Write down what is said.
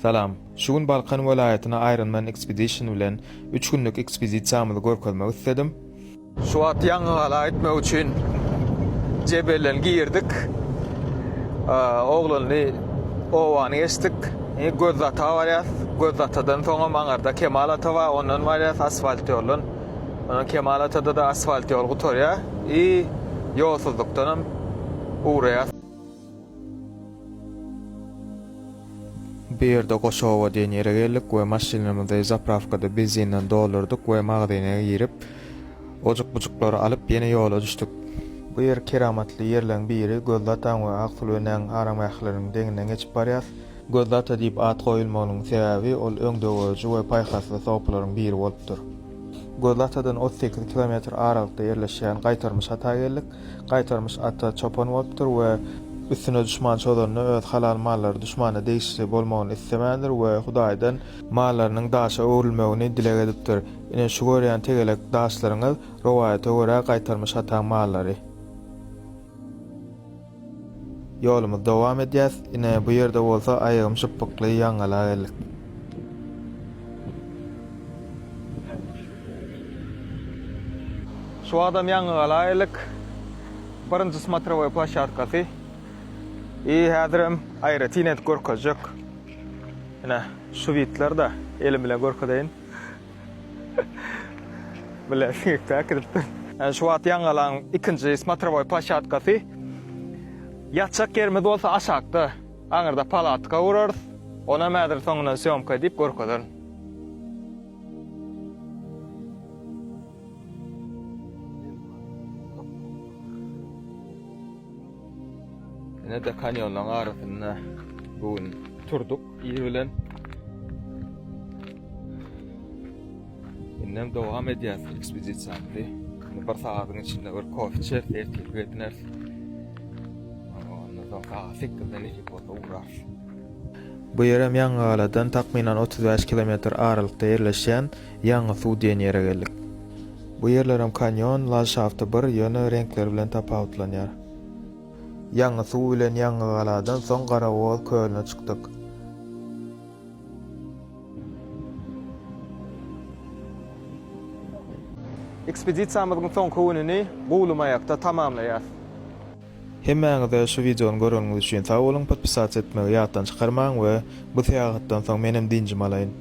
Salam. Şugun Balkan welaýatyna Ironman Expedition bilen 3 günlük ekspedisiýamyzy görkezmek istedim. Şu wagt ýangyla etmek üçin jebelden girdik. Oglany owany geçdik. Gözata barýar. Gözatadan soňra maňarda Kemal Ata bar, ondan barýar asfalt ýolun. Ondan Kemal Atada da asfalt ýol gutarýar. Ýolsuzlukdan uğraýar. Bir yerde Goşowa diýen ýere geldik we maşynamyzdy zapravkada benzinden doldurdyk we magazine girip ojuk-bujuklary alyp ýene ýola düşdük. Bu yer keramatly ýerlerden biri. Gözlatan we Aksulönen aramaýaklarynyň deňinden geçip barýar. Gözlata diýip at goýulmagynyň sebäbi ol öňdöwüji we paýhasly sopularyň biri bolupdyr. Gözlatadan 38 kilometr aralykda ýerleşýän Gaýtarmyş ata geldik. Gaýtarmyş ata çopan bolupdyr we üstüne düşman çolanyny öz halal mallary düşmana değişikli bolmagyny istemändir we Hudaýdan mallarynyň daşa öwrülmegini dilek edipdir. Ine şu görýän tegelek daşlaryňyz rowaýata görä Gaýtarmyş ata mallary. Ýolumyz dowam edýär. Ine bu ýerde bolsa aýagym şypykly ýaňyla geldik. Şu adam ýaňyla geldik. Birinji смотровой площадкасy. Häzirim aýratynet görkezjek. Ine şu bitler de elim bilen görkedeýin. Bile kiripdir. Şu wagt ýaňylaň ikinji смотровой площадкasy. Ýatjak ýerimiz bolsa aşakda. Aňyrda palatka gurar. Ona mädir soňundan syomka diýip görkezän. Ne de kanyonlaryň arasynda bugün turduk ýeri bilen. Innem dowam edýär ekspedisiýamdy. Bir sagatyň içinde bir kofe içer, ertesi getner. Ondan soňra sekizden iki bolsa uğrar. Bu ýerem Ýaňyladan takminan 35 kilometr aralykda ýerleşýän Ýaňy suw diýen ýere geldik. Bu ýerlerem kanyon, landşafty bir ýöne renkler bilen tapawutlanýar. Ýaňy suw bilen Ýaňyladan soň Garawol kölüne çykdyk. Ekspedisiýamyzyň soňky gününi Gowlumaýakda tamamlaýar. Hemmäňize şu videony görýäňiz üçin sag bolun, podpisat etmegi ýatdan çykarmaň we bu seýahatdan soň menem dinjim alaýyn.